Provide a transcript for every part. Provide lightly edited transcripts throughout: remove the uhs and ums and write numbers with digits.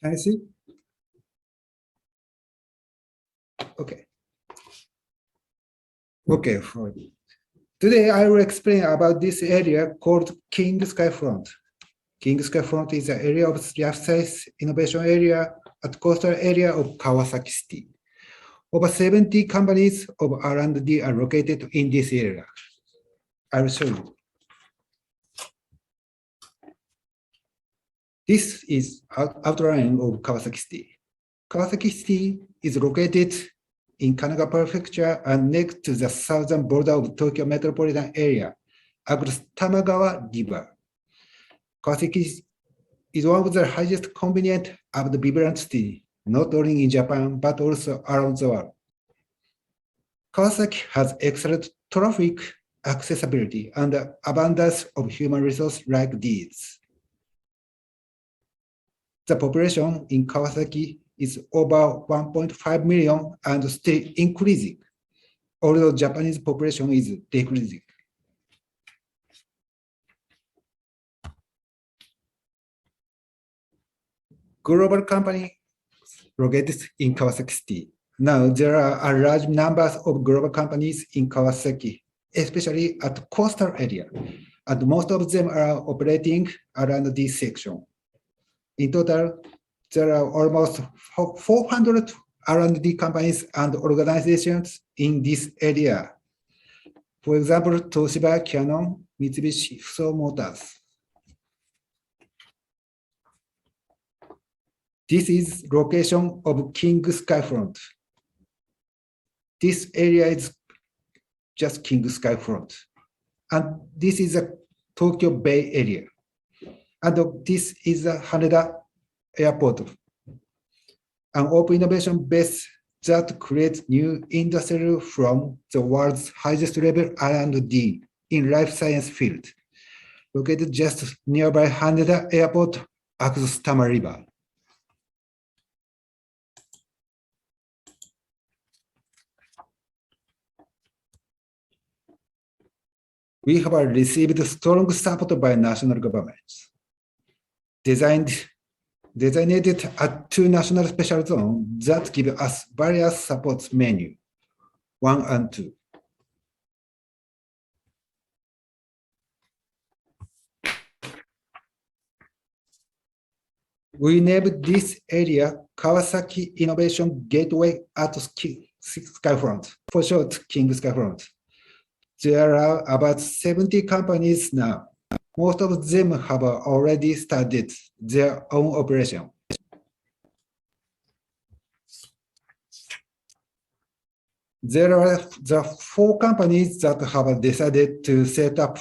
Can you see? Okay. Okay. Today I will explain about this area called King Skyfront. King Skyfront is an area of life science innovation area at coastal area of Kawasaki City. Over 70 companies of R&D are located in this area. I will show you. This is outline of Kawasaki City. Kawasaki City is located in Kanagawa Prefecture and next to the southern border of Tokyo metropolitan area, across Tamagawa River. Kawasaki is one of the highest convenient of the vibrant city, not only in Japan, but also around the world. Kawasaki has excellent traffic accessibility and abundance of human resources like these. The population in Kawasaki is over 1.5 million and still increasing, although Japanese population is decreasing. Global company located in Kawasaki City. Now there are a large numbers of global companies in Kawasaki, especially at coastal area, and most of them are operating around this section. In total, there are almost 400 R&D companies and organizations in this area. For example, Toshiba, Canon, Mitsubishi, Fuso Motors. This is location of King Skyfront. This area is just King Skyfront. And this is a Tokyo Bay area. And this is a Haneda Airport, an open innovation base that creates new industry from the world's highest level R&D in life science field, located just nearby Haneda Airport across Tama River. We have received strong support by national governments. Designated at 2 national special zones that give us various support menu, 1 and 2. We named this area Kawasaki Innovation Gateway at Skyfront, for short, King Skyfront. There are about 70 companies now. Most of them have already started their own operation. There are the 4 companies that have decided to set up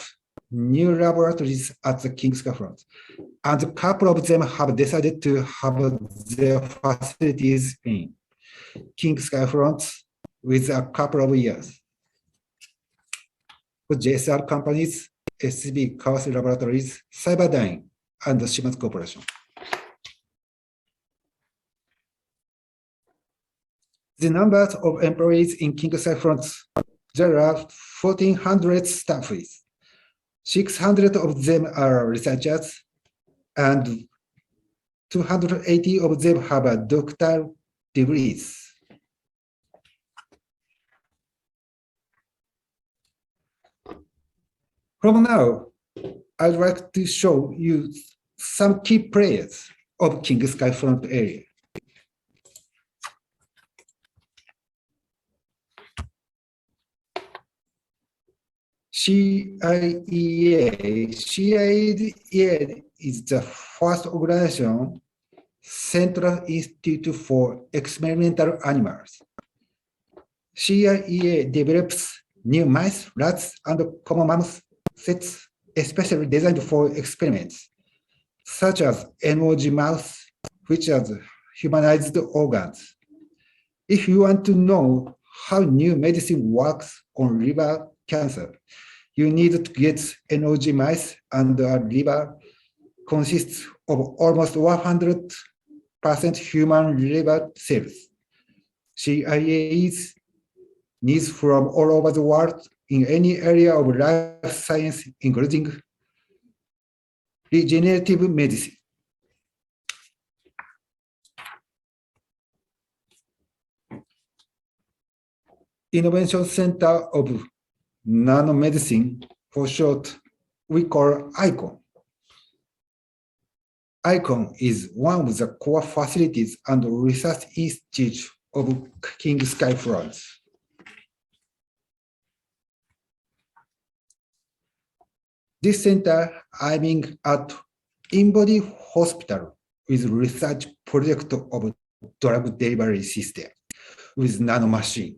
new laboratories at the King Skyfront, and a couple of them have decided to have their facilities in King Skyfront with a couple of years. For JSR companies, SCB Kawasaki Laboratories, Cyberdyne, and the Shimatsu Corporation. The numbers of employees in King Skyfront, there are 1,400 staffs. 600 of them are researchers, and 280 of them have doctoral degrees. From now, I'd like to show you some key players of King Skyfront area. CIA is the first organization, Central Institute for Experimental Animals. CIA develops new mice, rats, and common mammoth sets especially designed for experiments, such as emoji mouse, which has humanized organs. If you want to know how new medicine works on liver cancer, you need to get emoji mice, and a liver consists of almost 100% human liver cells. CIA's needs from all over the world in any area of life science, including regenerative medicine. Innovation Center of Nanomedicine, for short, we call ICON. ICON is one of the core facilities and research institutes of King Skyfront. This center aiming at in-body hospital with research project of drug delivery system with nanomachine.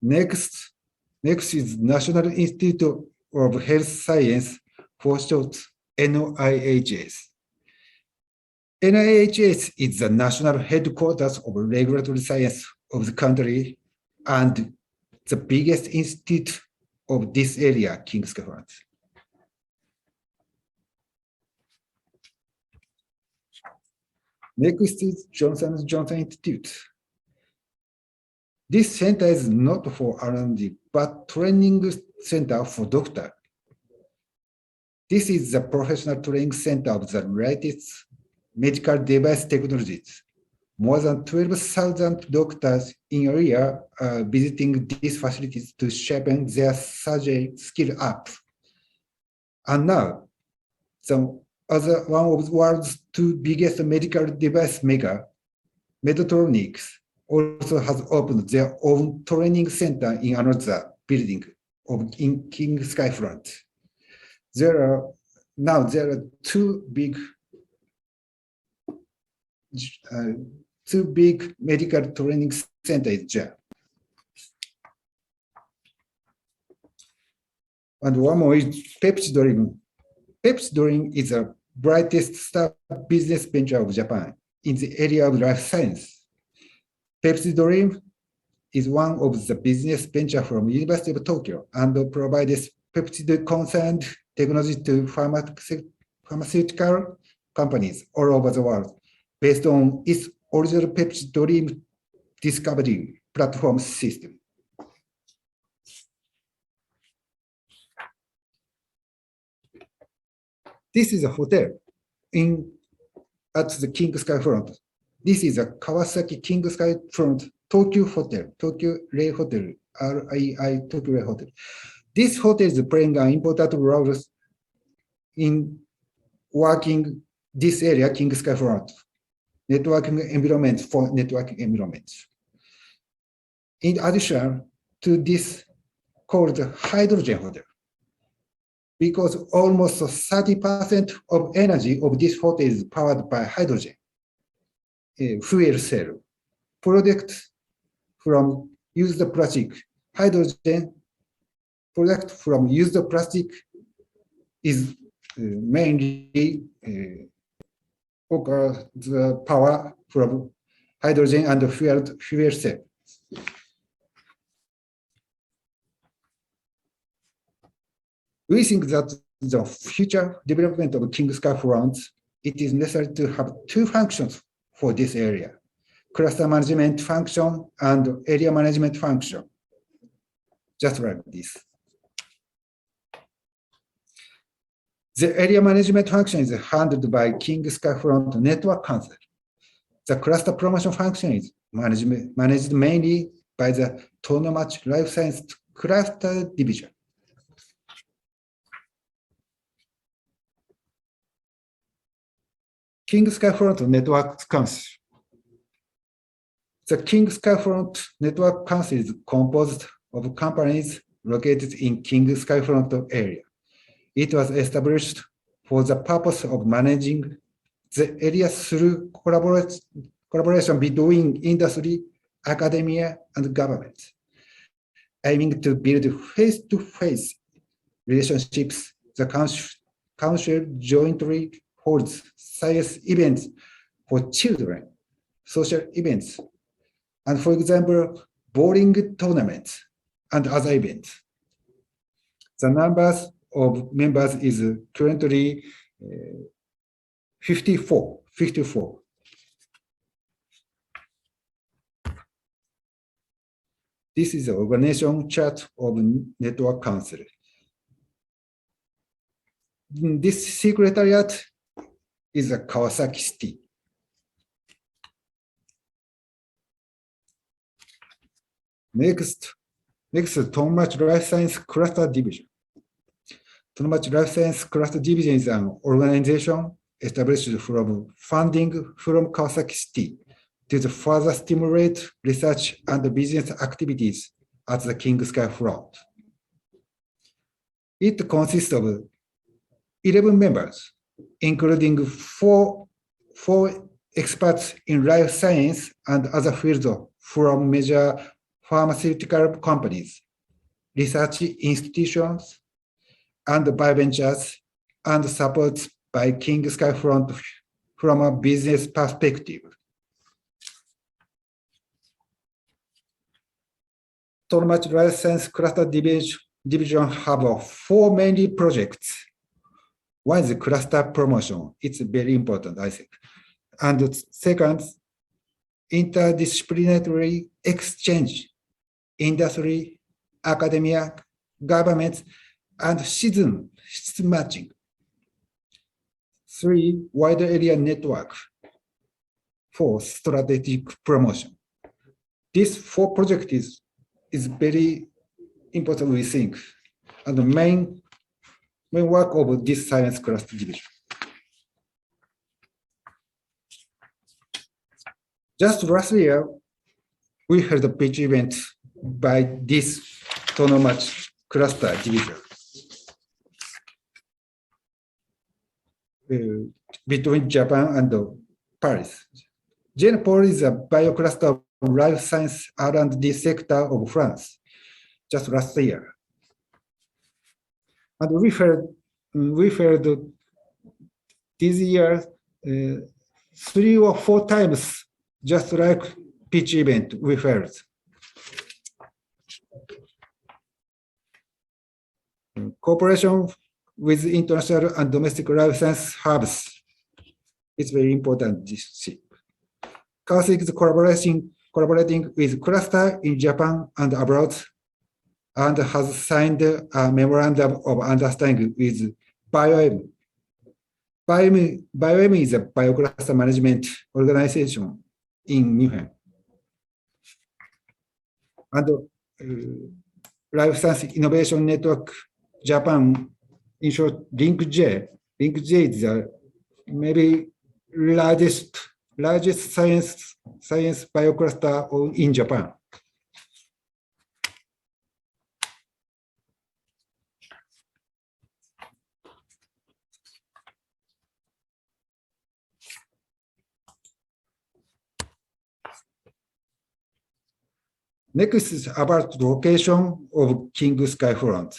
Next is National Institute of Health Science, for short NIHS. NIHS is the national headquarters of regulatory science of the country and the biggest institute of this area, King Skyfront. Next is Johnson & Johnson Institute. This center is not for R&D, but training center for doctors. This is the professional training center of the latest medical device technologies. More than 12,000 doctors in area are visiting these facilities to sharpen their surgery skill up. And now, one of the world's two biggest medical device maker, Medtronic, also has opened their own training center in another building in King Skyfront. There are two big medical training centers there. And one more is Pepsi Dream. Pepsi Dream is the brightest star business venture of Japan in the area of life science. Pepsi Dream is one of the business venture from University of Tokyo and provides Pepsi-concerned technology to pharmaceutical companies all over the world based on its original Pepsi Dream discovery platform system. This is a hotel at the King Skyfront. This is a Kawasaki King Skyfront Tokyo Hotel, Tokyo Ray Hotel, RII Tokyo Ray Hotel. This hotel is playing an important role in working this area, King Skyfront, networking environment for networking environments. In addition to this called hydrogen hotel, because almost 30% of energy of this hotel is powered by hydrogen fuel cell. Product from used plastic, hydrogen product from used plastic is mainly the power from hydrogen and fuel cell. We think that the future development of King Skyfront, it is necessary to have two functions for this area: cluster management function and area management function, just like this. The area management function is handled by King Skyfront Network Council. The cluster promotion function is managed mainly by the Tonomachi Life Science Cluster Division. King Skyfront Network Council. The King Skyfront Network Council is composed of companies located in King Skyfront area. It was established for the purpose of managing the area through collaboration between industry, academia, and government, aiming to build face-to-face relationships. The council jointly holds science events for children, social events, and for example, bowling tournaments and other events. The numbers of members is currently 54. This is the organization chart of Network Council. This secretariat is a Kawasaki City. Next, Tomachi Life Science Cluster Division. Tomachi Life Science Cluster Division is an organization established from funding from Kawasaki City to further stimulate research and business activities at the King Sky front. It consists of 11 members, including four experts in life science and other fields from major pharmaceutical companies, research institutions, and bioventures, and supports by King Skyfront from a business perspective. Tomachi Life Science Cluster Division have four main projects. One is cluster promotion. It's very important, I think. And second, interdisciplinary exchange, industry, academia, government, and citizen matching. Three, wider area network. Four, strategic promotion. This four project is very important, we think, and the main work of this science cluster division. Just last year, we held a pitch event by this Tomachi cluster division between Japan and Paris. Genpol is a biocluster of life science R&D sector of France, just last year. And we held this year 3 or 4 times, just like pitch event we held. Cooperation with international and domestic life science hubs is very important. Kawasaki is collaborating with cluster in Japan and abroad, and has signed a memorandum of understanding with BioM. BioM is a biocluster management organization in Munich. And Life Science Innovation Network Japan, in short, LinkJ. LinkJ is the maybe largest science biocluster in Japan. Next is about the location of King Skyfront.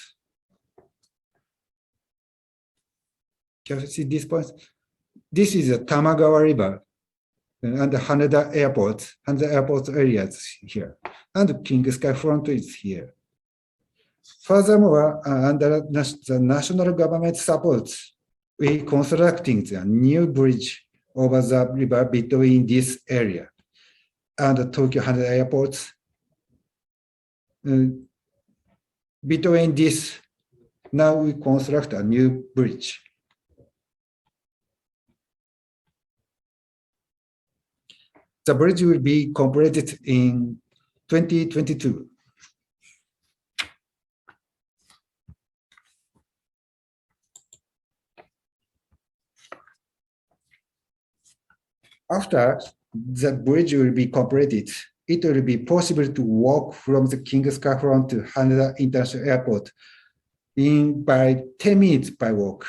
Can you see this point? This is the Tamagawa River and the Haneda Airport, and the airport areas here. And King Skyfront is here. Furthermore, under the national government support, we constructing a new bridge over the river between this area and the Tokyo Haneda Airport. Between this, now we construct a new bridge. The bridge will be completed in 2022. After the bridge will be completed, it will be possible to walk from the King Skyfront to Haneda International Airport by 10 minutes by walk,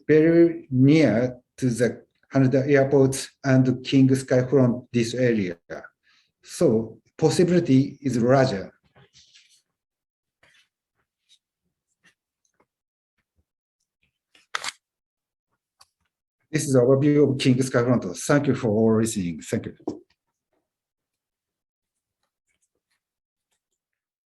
very near to the Haneda Airport and King Skyfront, this area. So possibility is larger. This is the overview of King Skyfront. Thank you for listening. Thank you.